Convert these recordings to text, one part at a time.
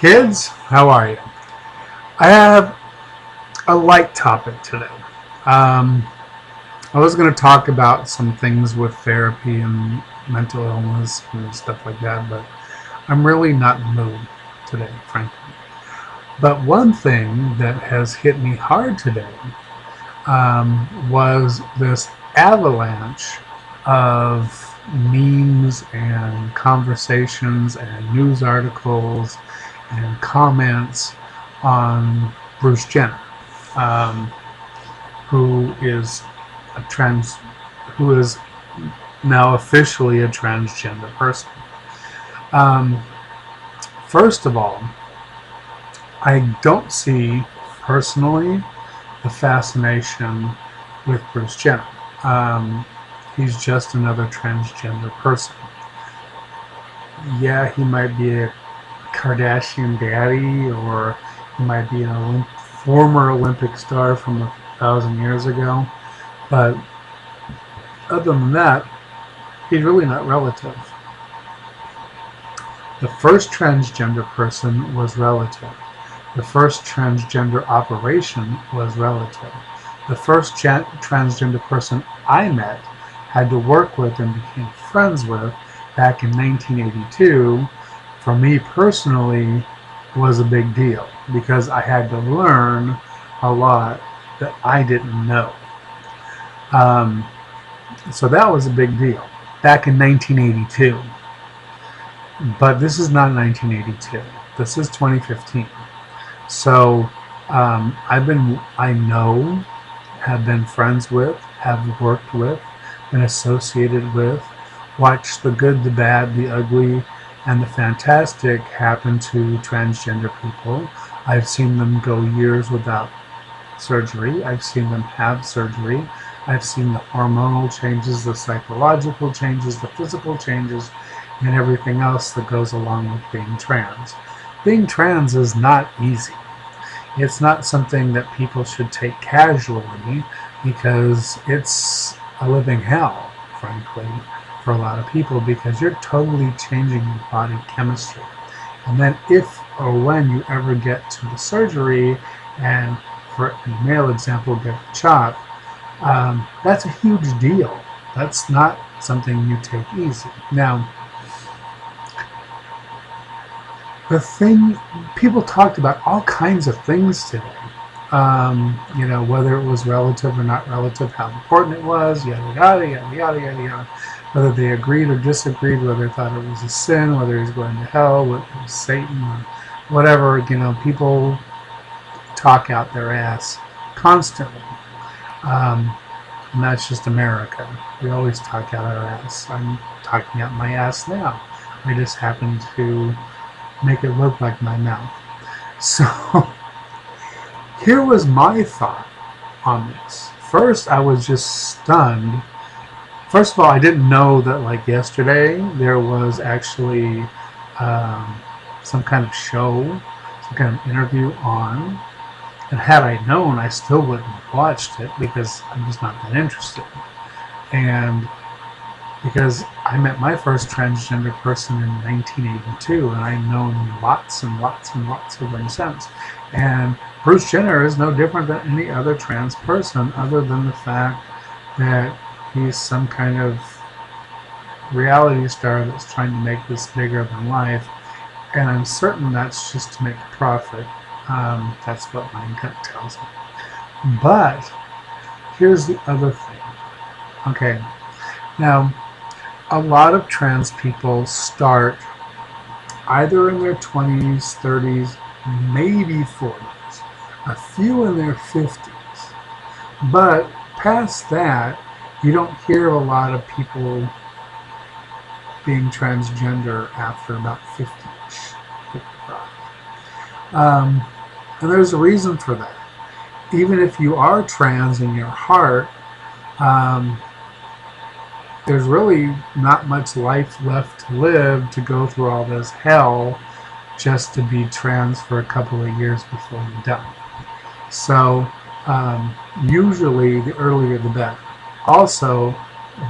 Kids, how are you? I have a light topic today. Um, I was going to talk about some things with therapy and mental illness and stuff like that, but I'm really not in the mood today, frankly. But one thing that has hit me hard today was this avalanche of memes and conversations and news articles and comments on Bruce Jenner, um, who is a trans, who is now officially a transgender person. Um, First of all, I don't see personally the fascination with Bruce Jenner. He's just another transgender person. Yeah, he might be a Kardashian daddy, or he might be an former Olympic star from 1,000 years ago. But other than that, he's really not relative. The first transgender person was relative. The first transgender operation was relative. The first transgender person I met, had to work with, and became friends with back in 1982, for me personally, was a big deal because I had to learn a lot that I didn't know. Um, so that was a big deal back in 1982. But this is not 1982. This is 2015. So I know, have been friends with, have worked with, been associated with, watched the good, the bad, the ugly, and the fantastic happen to transgender people. I've seen them go years without surgery. I've seen them have surgery. I've seen the hormonal changes, the psychological changes, the physical changes, and everything else that goes along with being trans. Being trans is not easy. It's not something that people should take casually because it's a living hell, frankly, for a lot of people, because you're totally changing your body chemistry. And then if or when you ever get to the surgery and, for a male example, get the chop, that's a huge deal. That's not something you take easy. Now, the thing, people talked about all kinds of things today. Whether it was relative or not relative, how important it was, yada yada yada yada yada yada. Whether they agreed or disagreed, whether they thought it was a sin, whether he was going to hell, whether it was Satan, or whatever. People talk out their ass constantly. And that's just America. We always talk out our ass. I'm talking out my ass now. I just happen to make it look like my mouth. So here was my thought on this. First, I was just stunned. First of all, I didn't know that, like yesterday, there was actually some kind of show, some kind of interview on. And had I known, I still wouldn't have watched it because I'm just not that interested. And because I met my first transgender person in 1982, and I've known lots and lots and lots of them since. And Bruce Jenner is no different than any other trans person, other than the fact that he's some kind of reality star that's trying to make this bigger than life. And I'm certain that's just to make a profit. That's what my gut tells me. But here's the other thing. Okay, now, a lot of trans people start either in their 20s, 30s, maybe 40s, a few in their 50s. But past that, you don't hear a lot of people being transgender after about 50-ish, 55. And there's a reason for that. Even if you are trans in your heart, there's really not much life left to live to go through all this hell just to be trans for a couple of years before you're done. So usually the earlier the better. Also,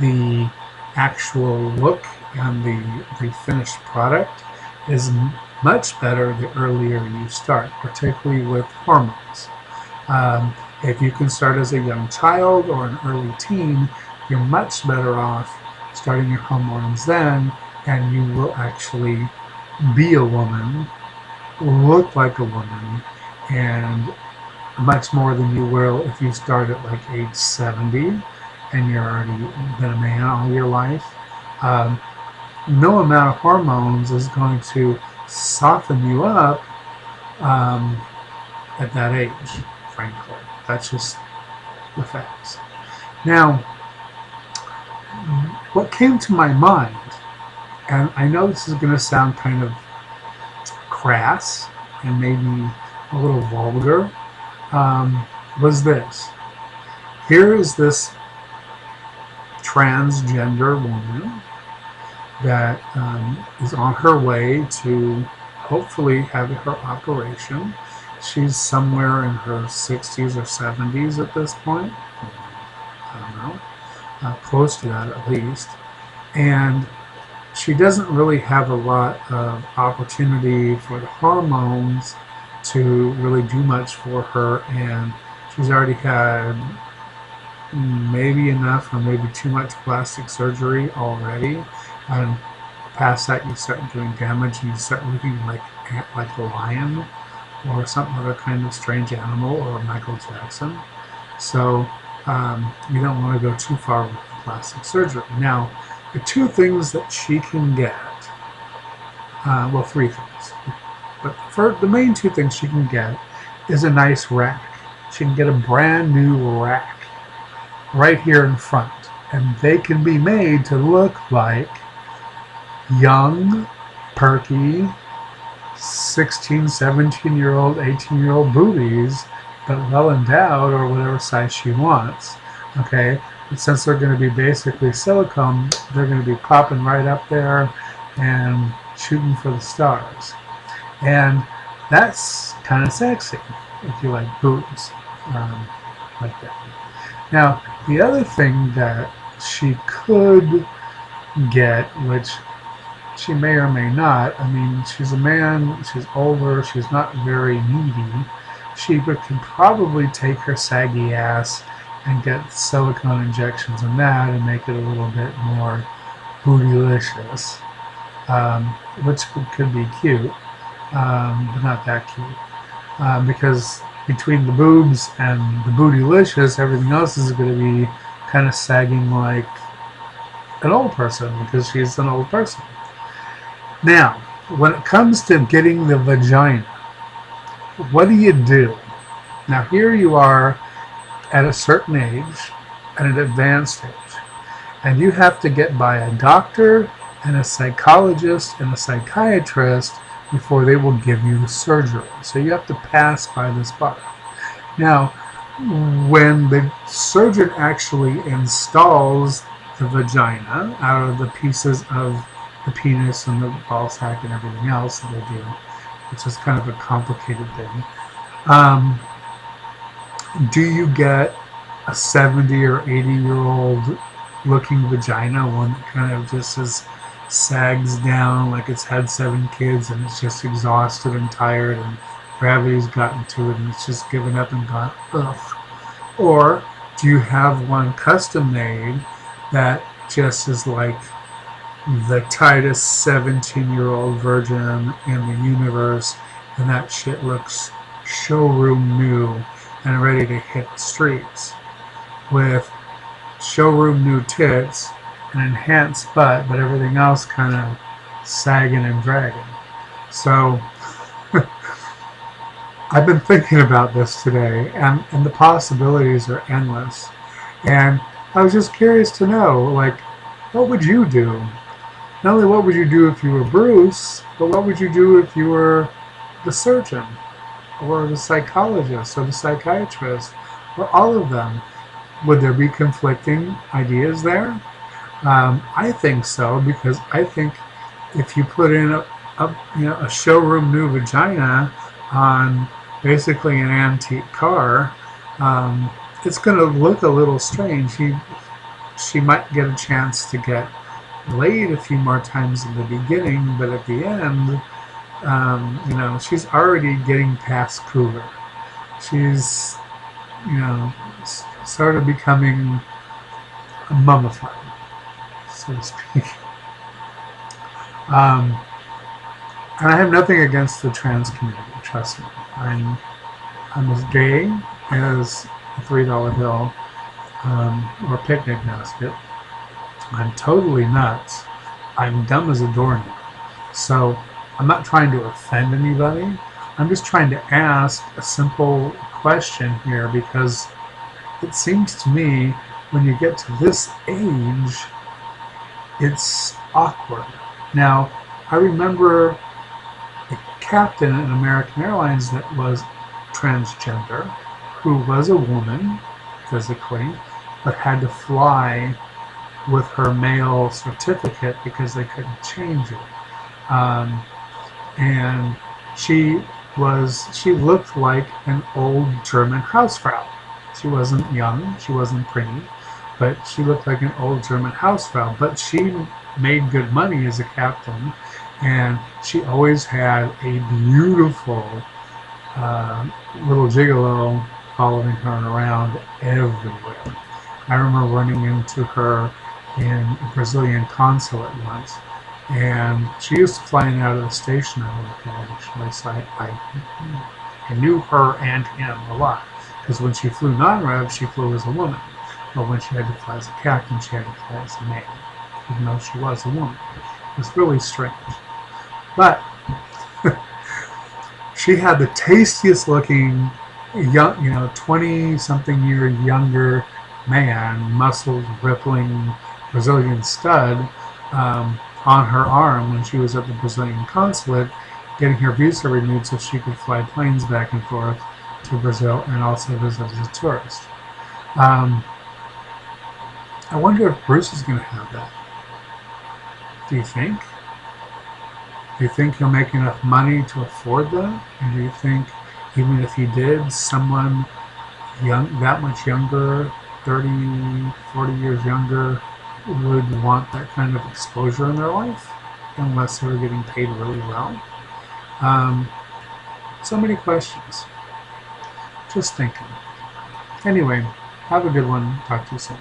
the actual look and the finished product is much better the earlier you start, particularly with hormones. If you can start as a young child or an early teen, you're much better off starting your hormones then, and you will actually be a woman, look like a woman, and much more than you will if you start at like age 70 and you're already been a man all your life. Um, no amount of hormones is going to soften you up um, at that age, frankly. That's just the facts. Now, what came to my mind, and I know this is going to sound kind of crass and maybe a little vulgar, was this. Here is this transgender woman that is on her way to hopefully have her operation. She's somewhere in her 60s or 70s at this point. I don't know. Close to that at least. And she doesn't really have a lot of opportunity for the hormones to really do much for her, and she's already had maybe enough or maybe too much plastic surgery already, and past that you start doing damage and you start looking like a lion or some other kind of strange animal or Michael Jackson. So you don't want to go too far with the plastic surgery. Now, the two things that she can get, well, three things, but for the main two things she can get is a nice rack. She can get a brand new rack right here in front, and they can be made to look like young, perky, 16, 17-year-old, 18-year-old boobies, but well endowed or whatever size she wants. Okay, but since they're going to be basically silicone, they're going to be popping right up there and shooting for the stars. And that's kind of sexy if you like boobs like that. Now, the other thing that she could get, which she may or may not, I mean, she's a man, she's older, she's not very needy. She can probably take her saggy ass and get silicone injections in that and make it a little bit more bootylicious, which could be cute. But not that cute, because between the boobs and the bootylicious, everything else is going to be kind of sagging like an old person because she's an old person. Now, when it comes to getting the vagina, what do you do? Now, here you are at a certain age, at an advanced age, and you have to get by a doctor and a psychologist and a psychiatrist before they will give you the surgery. So you have to pass by this bar. Now, when the surgeon actually installs the vagina out of the pieces of the penis and the ball sack and everything else that they do, which is kind of a complicated thing, do you get a 70 or 80-year-old looking vagina, one that kind of just sags down like it's had 7 kids and it's just exhausted and tired and gravity's gotten to it and it's just given up and gone, ugh? Or do you have one custom made that just is like the tightest 17-year-old virgin in the universe, and that shit looks showroom new and ready to hit the streets with showroom new tits, an enhanced butt, but everything else kind of sagging and dragging? So I've been thinking about this today, and the possibilities are endless. And I was just curious to know, like, what would you do? Not only what would you do if you were Bruce, but what would you do if you were the surgeon, or the psychologist, or the psychiatrist, or all of them? Would there be conflicting ideas there? I think so, because I think if you put in a showroom new vagina on basically an antique car, it's going to look a little strange. She might get a chance to get laid a few more times in the beginning, but at the end, She's already getting past cooler. She's, sort of becoming mummified, so to speak. Um, and I have nothing against the trans community. Trust me, I'm as gay as a $3 bill or picnic basket. I'm totally nuts. I'm dumb as a doornail. So I'm not trying to offend anybody. I'm just trying to ask a simple question here because it seems to me when you get to this age, it's awkward. Now, I remember a captain in American Airlines that was transgender, who was a woman physically, but had to fly with her male certificate because they couldn't change it. And she looked like an old German Hausfrau. She wasn't young, she wasn't pretty, but she looked like an old German Hausfrau. But she made good money as a captain, and she always had a beautiful little gigolo following her around everywhere. I remember running into her in a Brazilian consulate once, and she used to fly in and out of the station I worked at, actually, so I knew her and him a lot, because when she flew non-rev, she flew as a woman, but when she had to fly as a captain, she had to fly as a man, even though she was a woman. It was really strange. But she had the tastiest looking, young, 20-something year younger man, muscles rippling Brazilian stud, on her arm when she was at the Brazilian consulate getting her visa renewed so she could fly planes back and forth to Brazil and also visit as a tourist. Um, I wonder if Bruce is going to have that. Do you think? Do you think he'll make enough money to afford that? And do you think, even if he did, someone that much younger, 30, 40 years younger, would want that kind of exposure in their life? Unless they were getting paid really well? Um, so many questions. Just thinking. Anyway, have a good one. Talk to you soon.